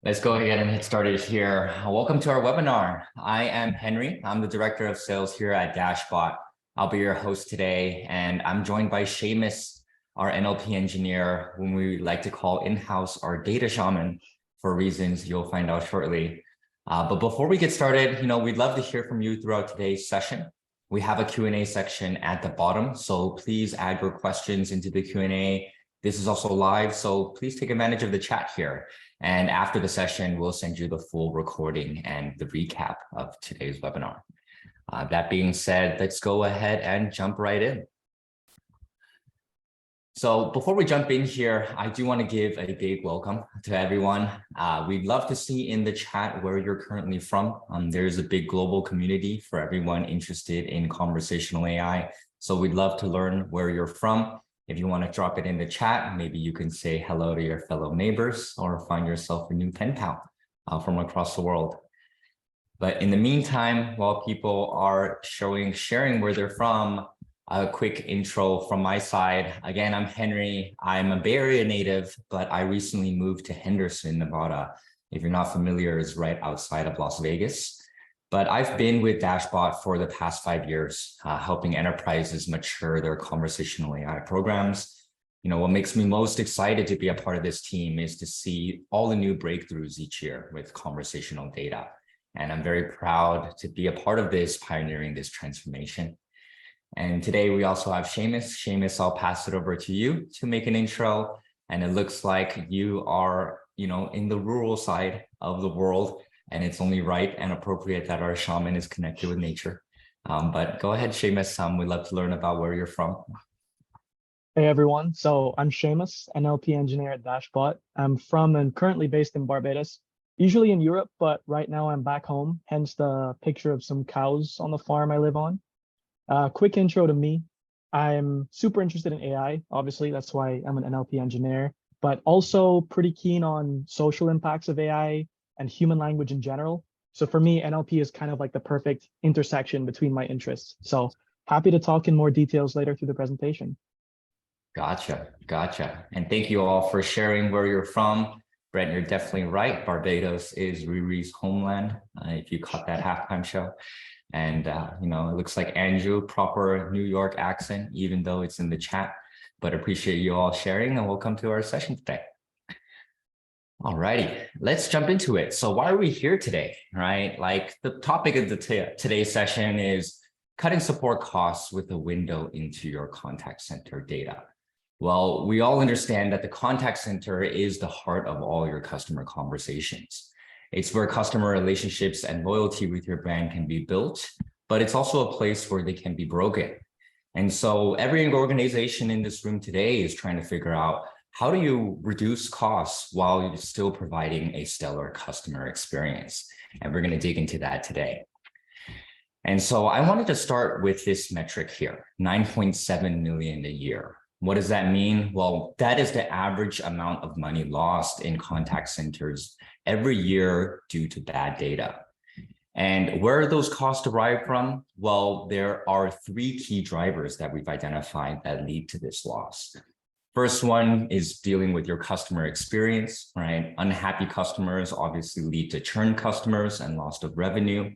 Let's go ahead and get started here. Welcome to our webinar. I am Henry. I'm the Director of Sales here at Dashbot. I'll be your host today, and I'm joined by Seamus, our NLP engineer, whom we like to call in-house our data shaman for reasons you'll find out shortly. But before we get started, we'd love to hear from you throughout today's session. We have a Q&A section at the bottom, so please add your questions into the Q&A. This is also live, so please take advantage of the chat here. And after the session, we'll send you the full recording and the recap of today's webinar. That being said, let's go ahead and jump right in. So before we jump in here, I do want to give a big welcome to everyone. We'd love to see in the chat where you're currently from. There's a big global community for everyone interested in conversational AI. So we'd love to learn where you're from. If you want to drop it in the chat, maybe you can say hello to your fellow neighbors or find yourself a new pen pal from across the world. But in the meantime, while people are sharing where they're from, a quick intro from my side. Again, I'm Henry. I'm a Bay Area native, but I recently moved to Henderson, Nevada. If you're not familiar, it's right outside of Las Vegas. But I've been with Dashbot for the past 5 years, helping enterprises mature their conversational AI programs. What makes me most excited to be a part of this team is to see all the new breakthroughs each year with conversational data. And I'm very proud to be a part of this, pioneering this transformation. And today we also have Seamus. Seamus, I'll pass it over to you to make an intro. And it looks like you are, in the rural side of the world. And it's only right and appropriate that our shaman is connected with nature. But go ahead, Seamus. We'd love to learn about where you're from. Hey, everyone. So I'm Seamus, NLP engineer at Dashbot. I'm from and currently based in Barbados, usually in Europe, but right now I'm back home, hence the picture of some cows on the farm I live on. Quick intro to me. I'm super interested in AI. Obviously, that's why I'm an NLP engineer, but also pretty keen on social impacts of AI and human language in general. So for me, NLP is kind of like the perfect intersection between my interests. So happy to talk in more details later through the presentation. Gotcha. And thank you all for sharing where you're from. Brent, you're definitely right. Barbados is Riri's homeland, if you caught that halftime show. And, it looks like Andrew, proper New York accent, even though it's in the chat. But appreciate you all sharing, and welcome to our session today. All righty, let's jump into it. So why are we here today, right? Like the topic of today's session is cutting support costs with a window into your contact center data. Well, we all understand that the contact center is the heart of all your customer conversations. It's where customer relationships and loyalty with your brand can be built, but it's also a place where they can be broken. And so every organization in this room today is trying to figure out, how do you reduce costs while you're still providing a stellar customer experience? And we're going to dig into that today. And so I wanted to start with this metric here, 9.7 million a year. What does that mean? Well, that is the average amount of money lost in contact centers every year due to bad data. And where are those costs derived from? Well, there are 3 key drivers that we've identified that lead to this loss. First one is dealing with your customer experience, right? Unhappy customers obviously lead to churn customers and loss of revenue.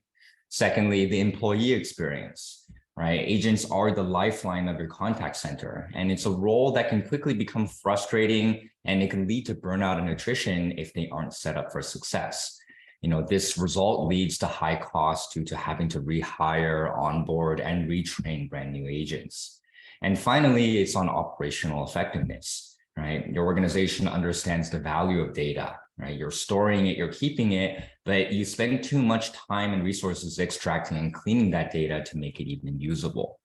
Secondly, the employee experience, right? Agents are the lifeline of your contact center, and it's a role that can quickly become frustrating, and it can lead to burnout and attrition if they aren't set up for success. This result leads to high costs due to having to rehire, onboard, and retrain brand new agents. And finally, it's on operational effectiveness, right? Your organization understands the value of data, right? You're storing it, you're keeping it, but you spend too much time and resources extracting and cleaning that data to make it even usable.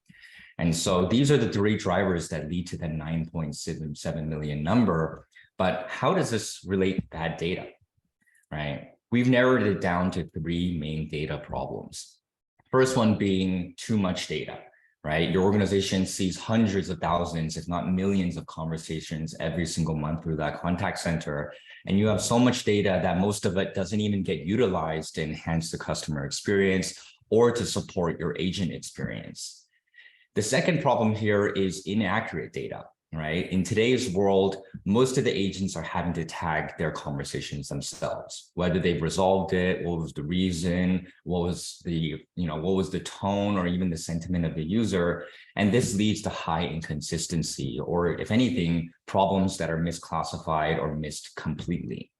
And so these are the 3 drivers that lead to the 9.77 million number. But how does this relate to bad data, right? We've narrowed it down to 3 main data problems. First one being too much data. Right? Your organization sees hundreds of thousands, if not millions of conversations every single month through that contact center. And you have so much data that most of it doesn't even get utilized to enhance the customer experience or to support your agent experience. The second problem here is inaccurate data. right? In today's world, most of the agents are having to tag their conversations themselves, whether they've resolved it, what was the reason, what was the tone or even the sentiment of the user. And this leads to high inconsistency, or if anything, problems that are misclassified or missed completely.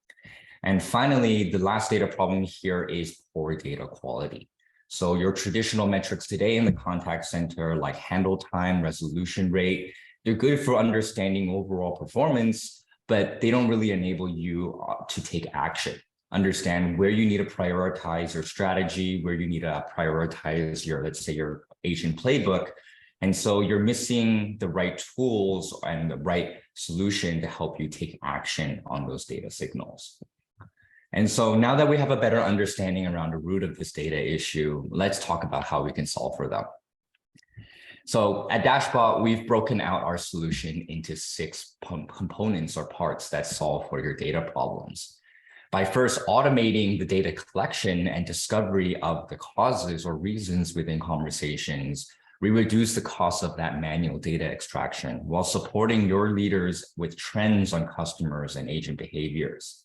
And finally, the last data problem here is poor data quality. So your traditional metrics today in the contact center, like handle time, resolution rate, they're good for understanding overall performance, but they don't really enable you to take action, understand where you need to prioritize your strategy, where you need to prioritize your, let's say, your agent playbook. And so you're missing the right tools and the right solution to help you take action on those data signals. And so now that we have a better understanding around the root of this data issue, let's talk about how we can solve for them. So at Dashbot, we've broken out our solution into 6 components or parts that solve for your data problems. By first automating the data collection and discovery of the causes or reasons within conversations, we reduce the cost of that manual data extraction while supporting your leaders with trends on customers and agent behaviors.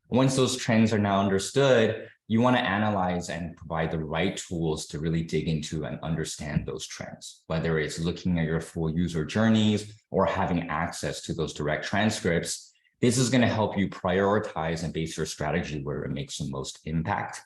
Once those trends are now understood, you want to analyze and provide the right tools to really dig into and understand those trends, whether it's looking at your full user journeys or having access to those direct transcripts. This is going to help you prioritize and base your strategy where it makes the most impact.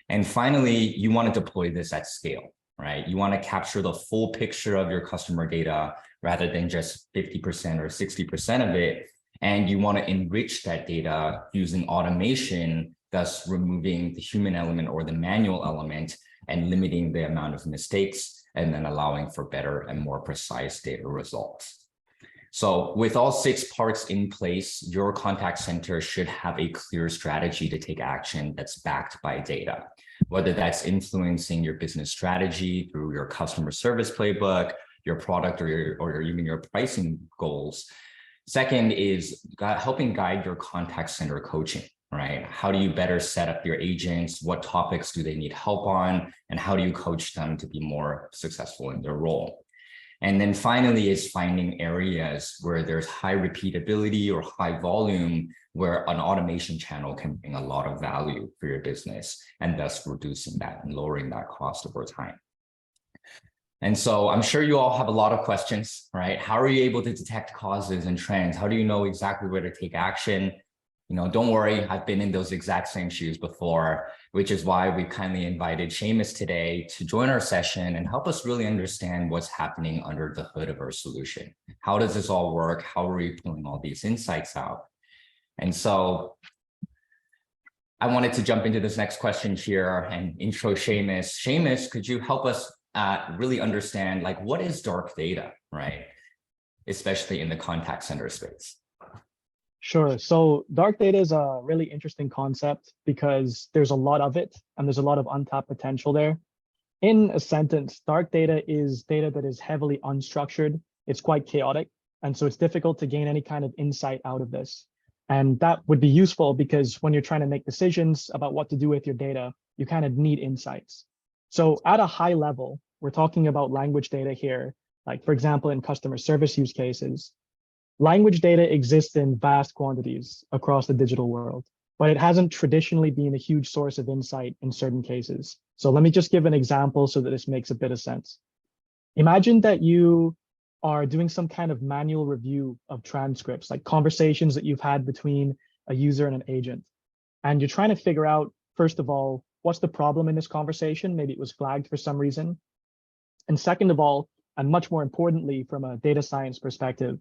And finally, you want to deploy this at scale, right? You want to capture the full picture of your customer data rather than just 50% or 60% of it. And you want to enrich that data using automation, thus removing the human element or the manual element and limiting the amount of mistakes, and then allowing for better and more precise data results. So with all 6 parts in place, your contact center should have a clear strategy to take action that's backed by data, whether that's influencing your business strategy through your customer service playbook, your product, or even your pricing goals. Second is helping guide your contact center coaching, right? How do you better set up your agents? What topics do they need help on? And how do you coach them to be more successful in their role? And then finally is finding areas where there's high repeatability or high volume, where an automation channel can bring a lot of value for your business, and thus reducing that and lowering that cost over time. And so I'm sure you all have a lot of questions, right? How are you able to detect causes and trends? How do you know exactly where to take action? Don't worry, I've been in those exact same shoes before, which is why we kindly invited Seamus today to join our session and help us really understand what's happening under the hood of our solution. How does this all work? How are we pulling all these insights out? And so I wanted to jump into this next question here and intro Seamus. Seamus, could you help us really understand, like, what is dark data, right? Especially in the contact center space. Sure. So dark data is a really interesting concept because there's a lot of it and there's a lot of untapped potential there. In a sentence, dark data is data that is heavily unstructured. It's quite chaotic. And so it's difficult to gain any kind of insight out of this. And that would be useful because when you're trying to make decisions about what to do with your data, you kind of need insights. So at a high level, we're talking about language data here. Like, for example, in customer service use cases, language data exists in vast quantities across the digital world, but it hasn't traditionally been a huge source of insight in certain cases. So let me just give an example so that this makes a bit of sense. Imagine that you are doing some kind of manual review of transcripts, like conversations that you've had between a user and an agent. And you're trying to figure out, first of all, what's the problem in this conversation? Maybe it was flagged for some reason. And second of all, and much more importantly, from a data science perspective,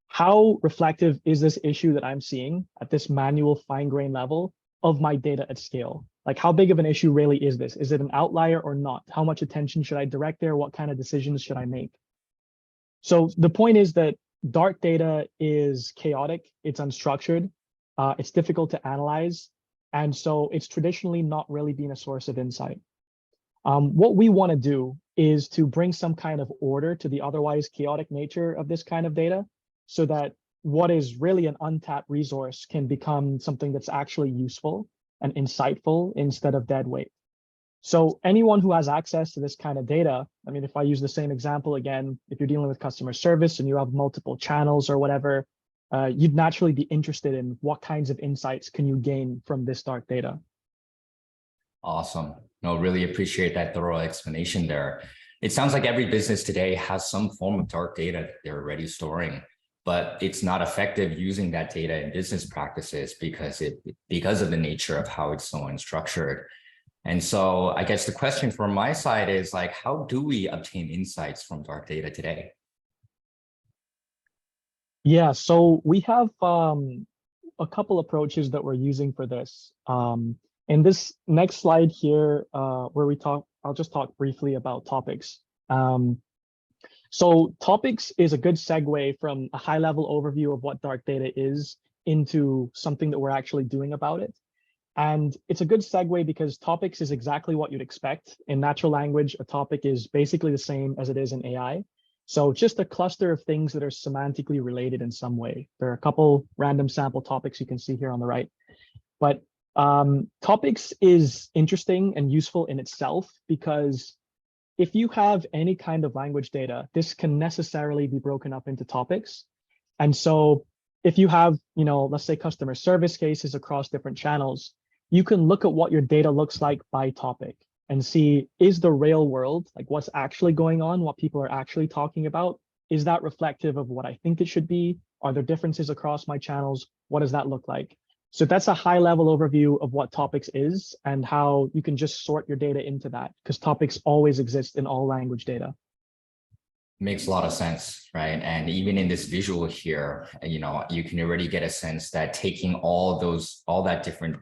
how reflective is this issue that I'm seeing at this manual fine-grained level of my data at scale? Like, how big of an issue really is this? Is it an outlier or not? How much attention should I direct there? What kind of decisions should I make? So the point is that dark data is chaotic, it's unstructured, it's difficult to analyze, and so it's traditionally not really been a source of insight. What we want to do is to bring some kind of order to the otherwise chaotic nature of this kind of data, so that what is really an untapped resource can become something that's actually useful and insightful instead of dead weight. So anyone who has access to this kind of data, I mean, if I use the same example again, if you're dealing with customer service and you have multiple channels or whatever, you'd naturally be interested in what kinds of insights can you gain from this dark data. Awesome. No, really appreciate that thorough explanation there. It sounds like every business today has some form of dark data that they're already storing, but it's not effective using that data in business practices because of the nature of how it's so unstructured. And so I guess the question from my side is like, how do we obtain insights from dark data today? Yeah, so we have a couple approaches that we're using for this. In this next slide here, where I'll just talk briefly about topics. So topics is a good segue from a high level overview of what dark data is into something that we're actually doing about it. And it's a good segue because topics is exactly what you'd expect. In natural language, a topic is basically the same as it is in AI. So just a cluster of things that are semantically related in some way. There are a couple random sample topics you can see here on the right. But topics is interesting and useful in itself because if you have any kind of language data, this can necessarily be broken up into topics. And so if you have, let's say customer service cases across different channels, you can look at what your data looks like by topic and see, is the real world, like what's actually going on, what people are actually talking about, is that reflective of what I think it should be? Are there differences across my channels? What does that look like? So that's a high level overview of what topics is and how you can just sort your data into that because topics always exist in all language data. Makes a lot of sense, right? And even in this visual here, you can already get a sense that taking all that different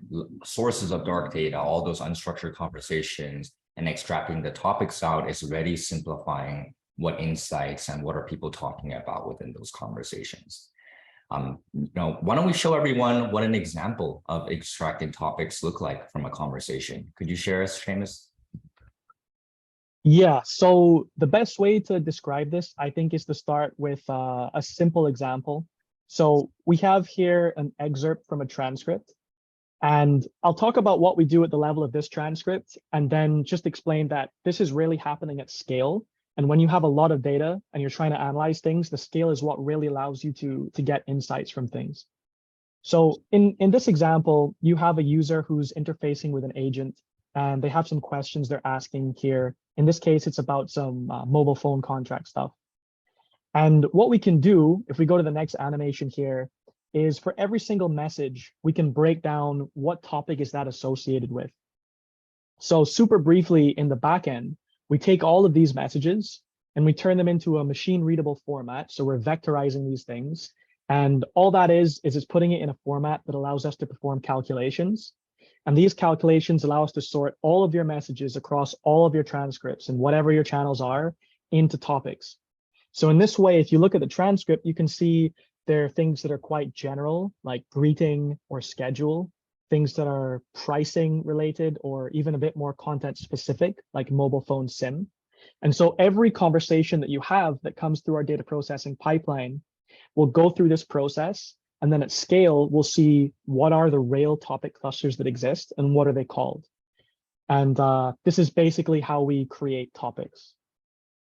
sources of dark data, all those unstructured conversations, and extracting the topics out is already simplifying what insights and what are people talking about within those conversations. Why don't we show everyone what an example of extracting topics look like from a conversation? Could you share us, Seamus? Yeah, so the best way to describe this, I think, is to start with a simple example. So we have here an excerpt from a transcript, and I'll talk about what we do at the level of this transcript, and then just explain that this is really happening at scale. And when you have a lot of data and you're trying to analyze things, the scale is what really allows you to get insights from things. So in this example, you have a user who's interfacing with an agent, and they have some questions they're asking here. In this case, it's about some mobile phone contract stuff. And what we can do, if we go to the next animation here, is for every single message, we can break down what topic is that associated with. So super briefly in the backend, we take all of these messages and we turn them into a machine readable format. So we're vectorizing these things. And all that is it's putting it in a format that allows us to perform calculations. And these calculations allow us to sort all of your messages across all of your transcripts and whatever your channels are into topics. So in this way, if you look at the transcript, you can see there are things that are quite general, like greeting or schedule, things that are pricing related, or even a bit more content specific, like mobile phone SIM. And so every conversation that you have that comes through our data processing pipeline will go through this process. And then at scale, we'll see what are the real topic clusters that exist and what are they called. And this is basically how we create topics.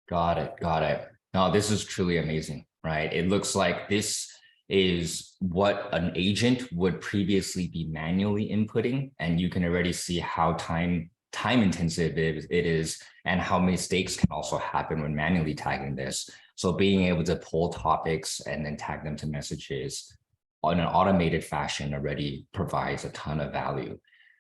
Got it. Got it. No, this is truly amazing, right? It looks like this is what an agent would previously be manually inputting, and you can already see how time intensive it is and how mistakes can also happen when manually tagging this. So being able to pull topics and then tag them to messages in an automated fashion already provides a ton of value.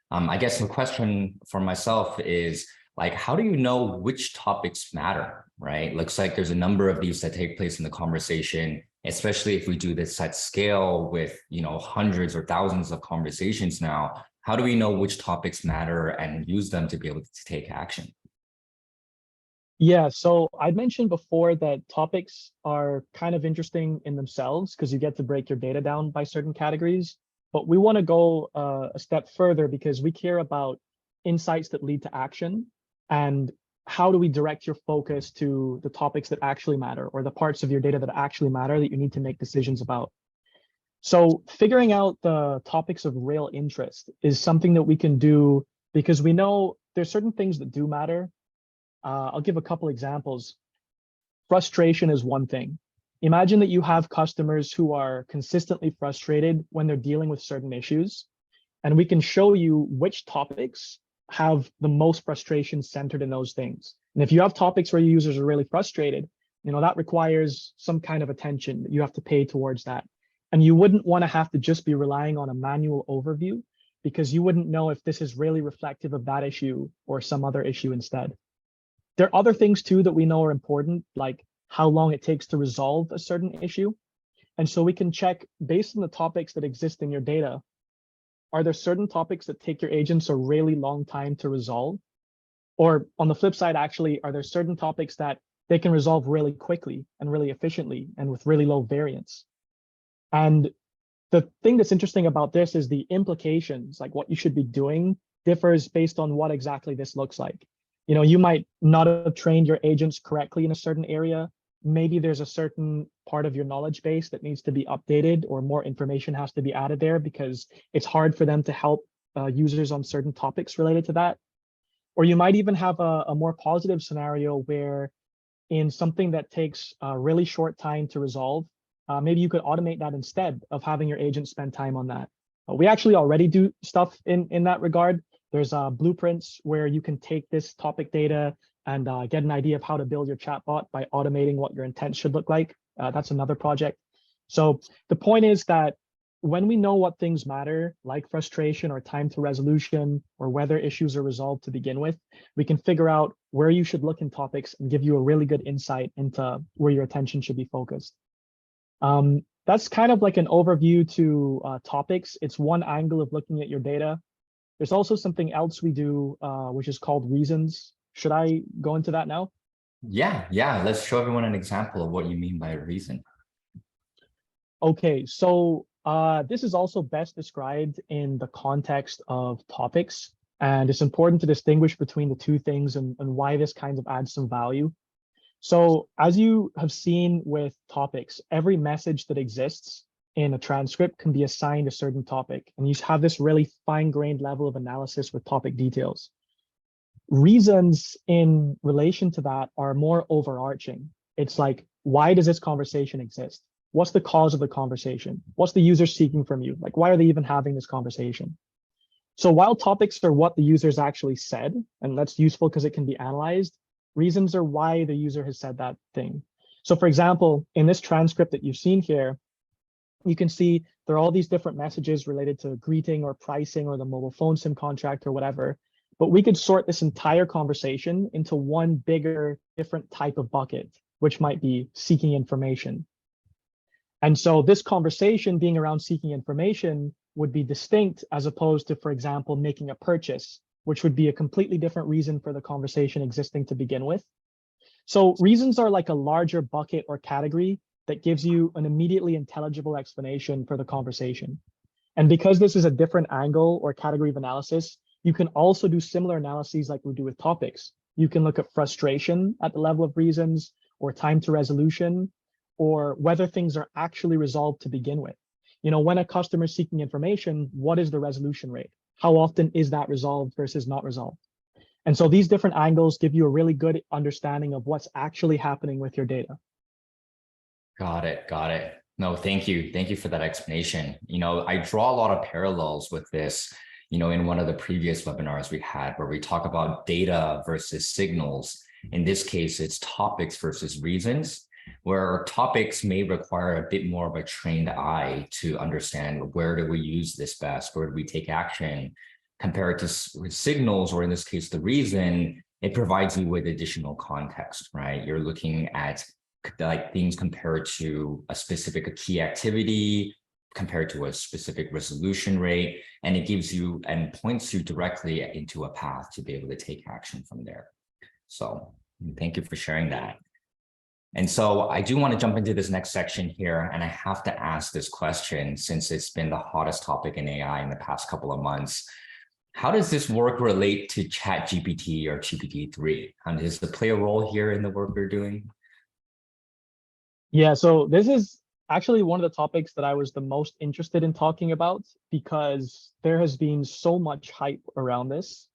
I guess the question for myself is, like, how do you know which topics matter, right? Looks like there's a number of these that take place in the conversation, especially if we do this at scale with, hundreds or thousands of conversations now. How do we know which topics matter and use them to be able to take action? Yeah, so I mentioned before that topics are kind of interesting in themselves because you get to break your data down by certain categories. But we want to go a step further because we care about insights that lead to action. And how do we direct your focus to the topics that actually matter or the parts of your data that actually matter that you need to make decisions about? So figuring out the topics of real interest is something that we can do because we know there's certain things that do matter. I'll give a couple examples. Frustration is one thing. Imagine that you have customers who are consistently frustrated when they're dealing with certain issues, and we can show you which topics have the most frustration centered in those things. And if you have topics where your users are really frustrated, that requires some kind of attention that you have to pay towards that. And you wouldn't want to have to just be relying on a manual overview, because you wouldn't know if this is really reflective of that issue or some other issue instead. There are other things too that we know are important, like how long it takes to resolve a certain issue. And so we can check based on the topics that exist in your data, are there certain topics that take your agents a really long time to resolve? Or on the flip side, actually, are there certain topics that they can resolve really quickly and really efficiently and with really low variance? And the thing that's interesting about this is the implications, like what you should be doing, differs based on what exactly this looks like. You might not have trained your agents correctly in a certain area. Maybe there's a certain part of your knowledge base that needs to be updated, or more information has to be added there because it's hard for them to help users on certain topics related to that. Or you might even have a more positive scenario where in something that takes a really short time to resolve, maybe you could automate that instead of having your agent spend time on that. We actually already do stuff in that regard. There's blueprints where you can take this topic data and get an idea of how to build your chatbot by automating what your intent should look like. That's another project. So the point is that when we know what things matter, like frustration or time to resolution, or whether issues are resolved to begin with, we can figure out where you should look in topics and give you a really good insight into where your attention should be focused. That's kind of like an overview to topics. It's one angle of looking at your data. There's also something else we do, which is called reasons. Should I go into that now? Yeah. Let's show everyone an example of what you mean by a reason. Okay, so this is also best described in the context of topics, and it's important to distinguish between the two things and why this kind of adds some value. So as you have seen with topics, every message that exists in a transcript can be assigned a certain topic, and you have this really fine-grained level of analysis with topic details. Reasons in relation to that are more overarching. It's like, why does this conversation exist? What's the cause of the conversation? What's the user seeking from you? Like, why are they even having this conversation? So while topics are what the users actually said, and that's useful because it can be analyzed, reasons are why the user has said that thing. So for example, in this transcript that you've seen here, you can see there are all these different messages related to greeting or pricing or the mobile phone SIM contract or whatever. But we could sort this entire conversation into one bigger, different type of bucket, which might be seeking information. And so this conversation being around seeking information would be distinct as opposed to, for example, making a purchase, which would be a completely different reason for the conversation existing to begin with. So reasons are like a larger bucket or category that gives you an immediately intelligible explanation for the conversation. And because this is a different angle or category of analysis, you can also do similar analyses like we do with topics. You can look at frustration at the level of reasons, or time to resolution, or whether things are actually resolved to begin with. When a customer is seeking information, what is the resolution rate? How often is that resolved versus not resolved? And so these different angles give you a really good understanding of what's actually happening with your data. Got it. No, thank you. Thank you for that explanation. I draw a lot of parallels with this, in one of the previous webinars we had where we talk about data versus signals. In this case, it's topics versus reasons, where topics may require a bit more of a trained eye to understand where do we use this best, where do we take action, compared to signals, or in this case, the reason, it provides you with additional context, right? You're looking at like things compared to a specific key activity, compared to a specific resolution rate, and it gives you and points you directly into a path to be able to take action from there. So thank you for sharing that. And so I do want to jump into this next section here, and I have to ask this question since it's been the hottest topic in AI in the past couple of months. How does this work relate to ChatGPT or GPT-3? And does it play a role here in the work we're doing? Yeah, so this is actually one of the topics that I was the most interested in talking about, because there has been so much hype around this.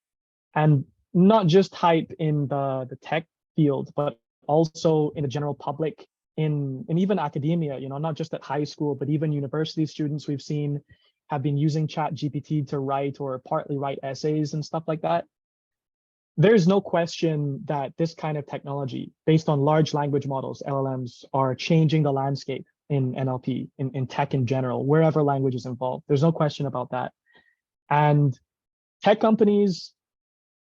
and not just hype in the tech field, but also in the general public, in even academia, not just at high school, but even university students we've seen have been using Chat GPT to write or partly write essays and stuff like that. There's no question that this kind of technology, based on large language models, LLMs, are changing the landscape in NLP, in tech in general, wherever language is involved. There's no question about that. And tech companies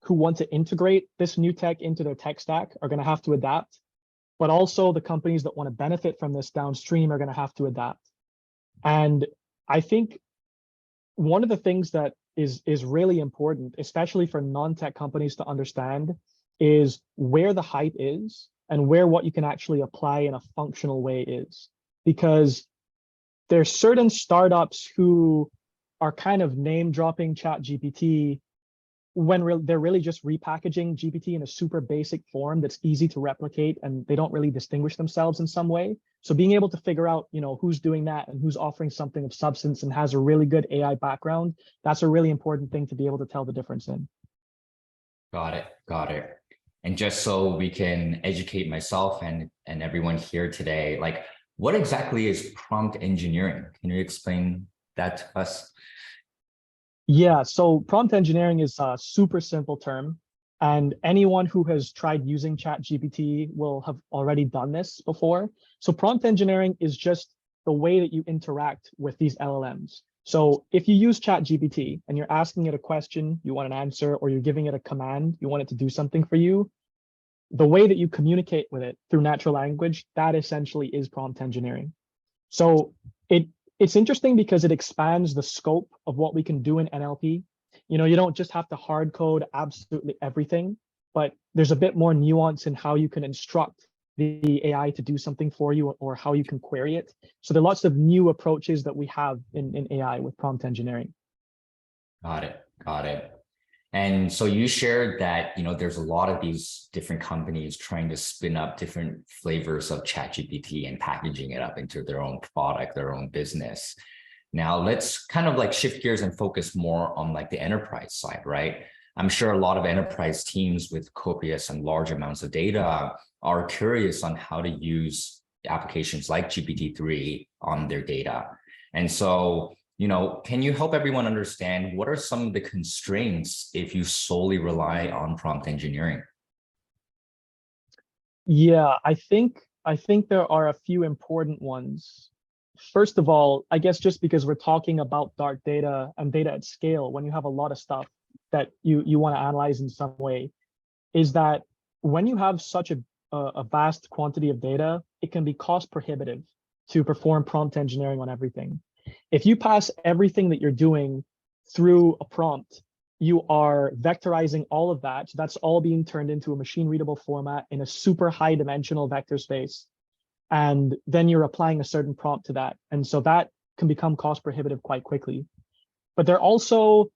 who want to integrate this new tech into their tech stack are going to have to adapt, but also the companies that want to benefit from this downstream are going to have to adapt. And I think one of the things that is really important, especially for non-tech companies to understand, is where the hype is and where what you can actually apply in a functional way is. Because there's certain startups who are kind of name dropping Chat GPT when they're really just repackaging GPT in a super basic form that's easy to replicate, and they don't really distinguish themselves in some way. So being able to figure out, who's doing that and who's offering something of substance and has a really good AI background, that's a really important thing to be able to tell the difference in. Got it. Got it. And just so we can educate myself and everyone here today, like what exactly is prompt engineering? Can you explain that to us? Yeah, so prompt engineering is a super simple term, and anyone who has tried using ChatGPT will have already done this before. So prompt engineering is just the way that you interact with these LLMs. So if you use ChatGPT and you're asking it a question, you want an answer, or you're giving it a command, you want it to do something for you, the way that you communicate with it through natural language, that essentially is prompt engineering. So it's interesting because it expands the scope of what we can do in NLP. You don't just have to hard code absolutely everything, but there's a bit more nuance in how you can instruct the AI to do something for you, or how you can query it. So there are lots of new approaches that we have in AI with prompt engineering. Got it. Got it. And so you shared that, there's a lot of these different companies trying to spin up different flavors of ChatGPT and packaging it up into their own product, their own business. Now let's kind of like shift gears and focus more on like the enterprise side, right? I'm sure a lot of enterprise teams with copious and large amounts of data are curious on how to use applications like GPT-3 on their data. And so can you help everyone understand what are some of the constraints if you solely rely on prompt engineering? Yeah, I think there are a few important ones. First of all, I guess just because we're talking about dark data and data at scale, when you have a lot of stuff that you want to analyze in some way, is that when you have such a vast quantity of data, it can be cost prohibitive to perform prompt engineering on everything. If you pass everything that you're doing through a prompt, you are vectorizing all of that. So that's all being turned into a machine readable format in a super high dimensional vector space. And then you're applying a certain prompt to that. And so that can become cost prohibitive quite quickly. But there are also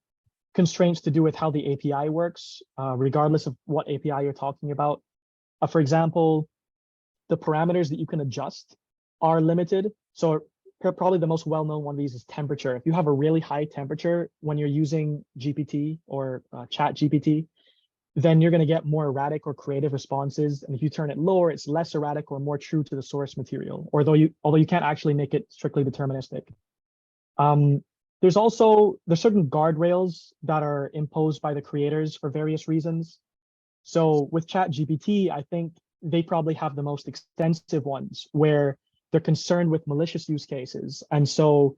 constraints to do with how the API works, regardless of what API you're talking about. For example, the parameters that you can adjust are limited. So probably the most well-known one of these is temperature. If you have a really high temperature when you're using GPT or Chat GPT, then you're going to get more erratic or creative responses. And if you turn it lower, it's less erratic or more true to the source material, although you can't actually make it strictly deterministic. There's certain guardrails that are imposed by the creators for various reasons. So with Chat GPT, I think they probably have the most extensive ones where they're concerned with malicious use cases. And so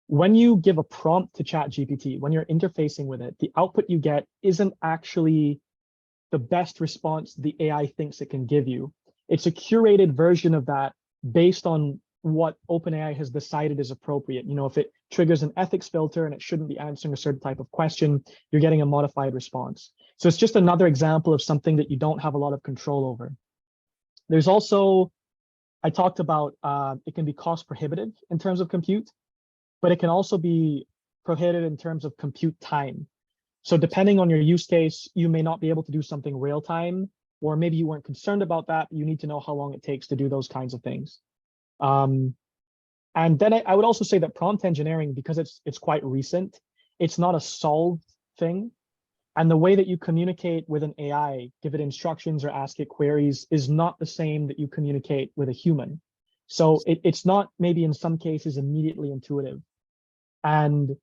when you give a prompt to Chat GPT, when you're interfacing with it, the output you get isn't actually the best response the AI thinks it can give you. It's a curated version of that based on what OpenAI has decided is appropriate. If it triggers an ethics filter and it shouldn't be answering a certain type of question, you're getting a modified response. So it's just another example of something that you don't have a lot of control over. There's also, I talked about, it can be cost prohibitive in terms of compute, but it can also be prohibitive in terms of compute time. So depending on your use case, you may not be able to do something real time, or maybe you weren't concerned about that. But you need to know how long it takes to do those kinds of things. And then I would also say that prompt engineering, because it's quite recent, it's not a solved thing. And the way that you communicate with an AI, give it instructions or ask it queries, is not the same that you communicate with a human. So it's not maybe in some cases immediately intuitive. And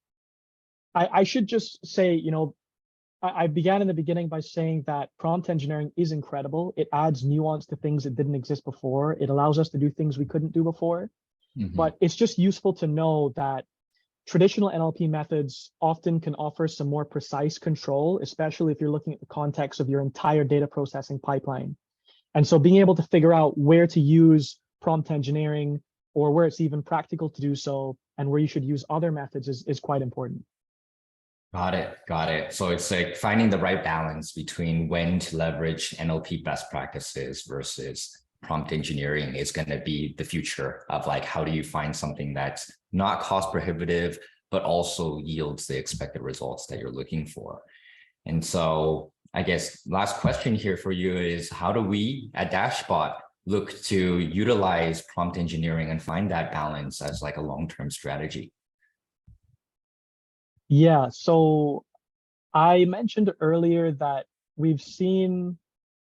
I should just say, I began in the beginning by saying that prompt engineering is incredible. It adds nuance to things that didn't exist before. It allows us to do things we couldn't do before. But it's just useful to know that traditional NLP methods often can offer some more precise control, especially if you're looking at the context of your entire data processing pipeline. And so being able to figure out where to use prompt engineering or where it's even practical to do so and where you should use other methods is quite important. Got it. Got it. So it's like finding the right balance between when to leverage NLP best practices versus prompt engineering is going to be the future of like, how do you find something that's not cost prohibitive, but also yields the expected results that you're looking for. And so I guess last question here for you is, how do we at Dashbot look to utilize prompt engineering and find that balance as like a long-term strategy? Yeah, so I mentioned earlier that we've seen,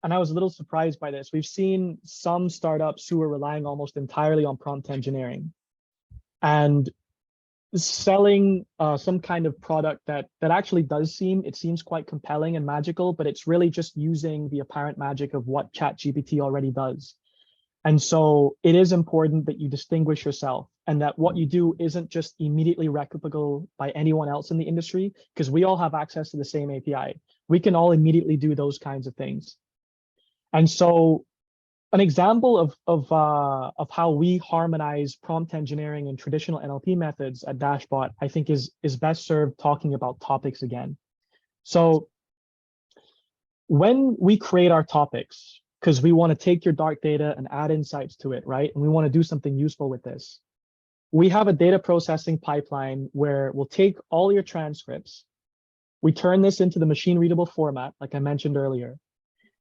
and I was a little surprised by this, we've seen some startups who are relying almost entirely on prompt engineering and selling some kind of product that actually does seems quite compelling and magical, but it's really just using the apparent magic of what ChatGPT already does. And so it is important that you distinguish yourself and that what you do isn't just immediately replicable by anyone else in the industry, because we all have access to the same API. We can all immediately do those kinds of things. And so an example of how we harmonize prompt engineering and traditional NLP methods at Dashbot, I think is best served talking about topics again. So when we create our topics, because we want to take your dark data and add insights to it, right? And we want to do something useful with this. We have a data processing pipeline where we'll take all your transcripts, we turn this into the machine readable format, like I mentioned earlier,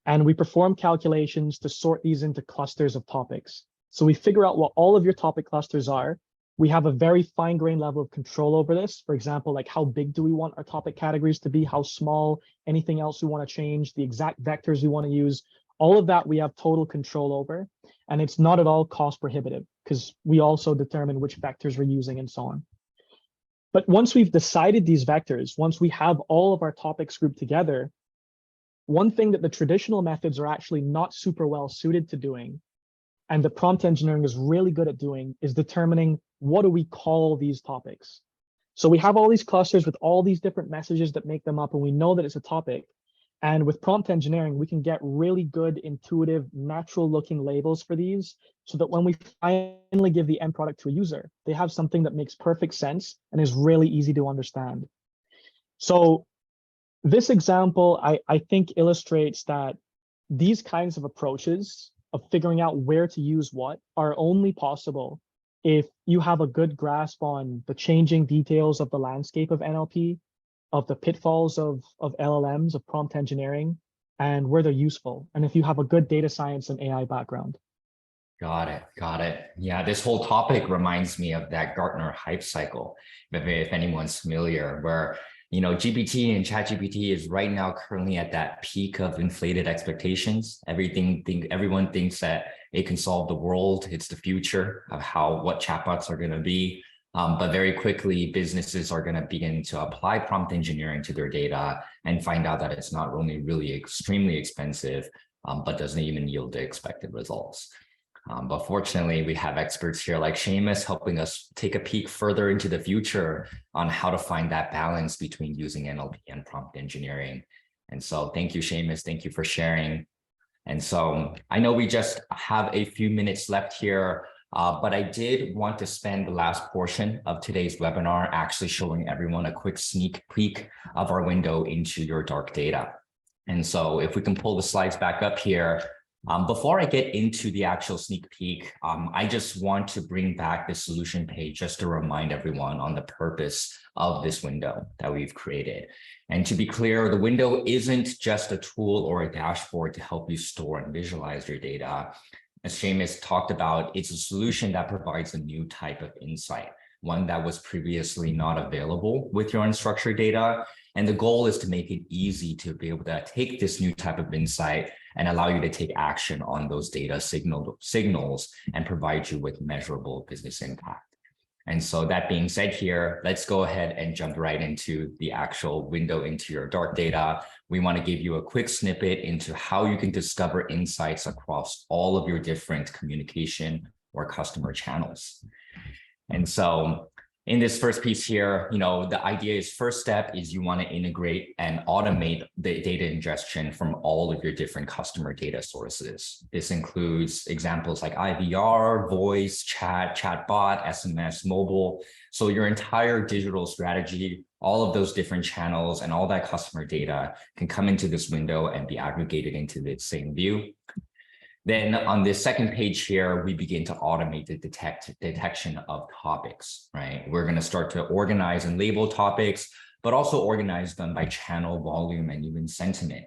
and we perform calculations to sort these into clusters of topics. So we figure out what all of your topic clusters are. We have a very fine-grained level of control over this. For example, like how big do we want our topic categories to be, how small, anything else we want to change, the exact vectors we want to use. All of that we have total control over, and it's not at all cost prohibitive because we also determine which vectors we're using and so on. But once we've decided these vectors, once we have all of our topics grouped together, one thing that the traditional methods are actually not super well suited to doing, and the prompt engineering is really good at doing, is determining what do we call these topics. So we have all these clusters with all these different messages that make them up, and we know that it's a topic. And with prompt engineering, we can get really good, intuitive, natural looking labels for these so that when we finally give the end product to a user, they have something that makes perfect sense and is really easy to understand. So this example, I think, illustrates that these kinds of approaches of figuring out where to use what are only possible if you have a good grasp on the changing details of the landscape of NLP, of the pitfalls of LLMs, of prompt engineering, and where they're useful, and if you have a good data science and AI background. Got it. Got it. Yeah, this whole topic reminds me of that Gartner hype cycle, if anyone's familiar, where GPT and ChatGPT is right now currently at that peak of inflated expectations. Everyone thinks that it can solve the world. It's the future of what chatbots are going to be. But very quickly, businesses are going to begin to apply prompt engineering to their data and find out that it's not only really extremely expensive, but doesn't even yield the expected results. But fortunately, we have experts here like Seamus helping us take a peek further into the future on how to find that balance between using NLP and prompt engineering. And so thank you, Seamus. Thank you for sharing. And so I know we just have a few minutes left here, but I did want to spend the last portion of today's webinar actually showing everyone a quick sneak peek of our window into your dark data. And so if we can pull the slides back up here, before I get into the actual sneak peek, I just want to bring back the solution page just to remind everyone on the purpose of this window that we've created. And to be clear, the window isn't just a tool or a dashboard to help you store and visualize your data. As Seamus talked about, it's a solution that provides a new type of insight, one that was previously not available with your unstructured data. And the goal is to make it easy to be able to take this new type of insight and allow you to take action on those data signals and provide you with measurable business impact. And so that being said here, let's go ahead and jump right into the actual window into your dark data. We want to give you a quick snippet into how you can discover insights across all of your different communication or customer channels. And so in this first piece here, the idea is first step is you want to integrate and automate the data ingestion from all of your different customer data sources. This includes examples like IVR, voice, chat, chatbot, SMS, mobile. So your entire digital strategy, all of those different channels and all that customer data can come into this window and be aggregated into the same view. Then on the second page here, we begin to automate the detection of topics, right? We're going to start to organize and label topics, but also organize them by channel, volume, and even sentiment.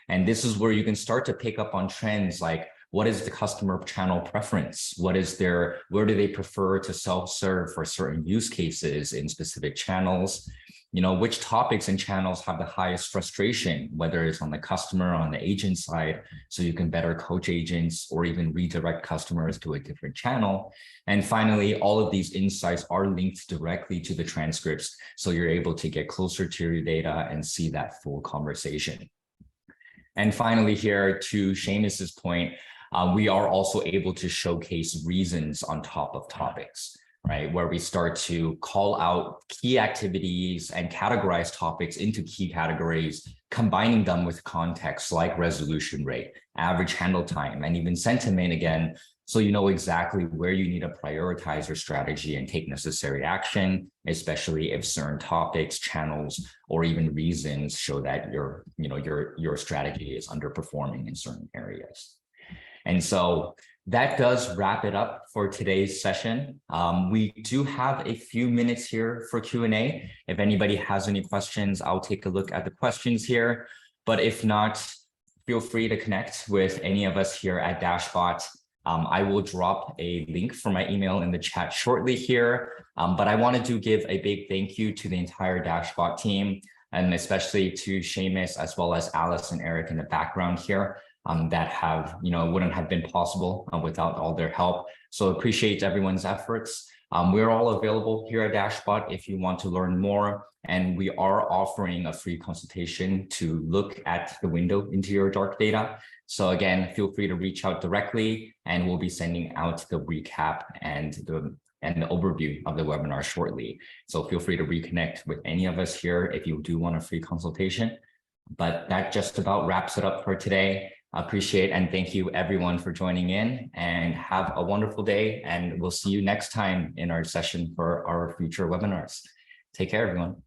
And this is where you can start to pick up on trends like what is the customer channel preference? Where do they prefer to self-serve for certain use cases in specific channels? Which topics and channels have the highest frustration, whether it's on the customer or on the agent side, so you can better coach agents or even redirect customers to a different channel. And finally, all of these insights are linked directly to the transcripts, so you're able to get closer to your data and see that full conversation. And finally here, to Seamus's point, we are also able to showcase reasons on top of topics, right? Where we start to call out key activities and categorize topics into key categories, combining them with context like resolution rate, average handle time, and even sentiment again, so you know exactly where you need to prioritize your strategy and take necessary action, especially if certain topics, channels, or even reasons show that your strategy is underperforming in certain areas. And so that does wrap it up for today's session. We do have a few minutes here for Q&A. If anybody has any questions, I'll take a look at the questions here. But if not, feel free to connect with any of us here at Dashbot. I will drop a link for my email in the chat shortly here. But I wanted to give a big thank you to the entire Dashbot team, and especially to Seamus, as well as Alice and Eric in the background here. That wouldn't have been possible without all their help. So appreciate everyone's efforts. We're all available here at Dashbot if you want to learn more. And we are offering a free consultation to look at the window into your dark data. So again, feel free to reach out directly, and we'll be sending out the recap and the overview of the webinar shortly. So feel free to reconnect with any of us here if you do want a free consultation. But that just about wraps it up for today. I appreciate and thank you everyone for joining in, and have a wonderful day. And we'll see you next time in our session for our future webinars. Take care, everyone.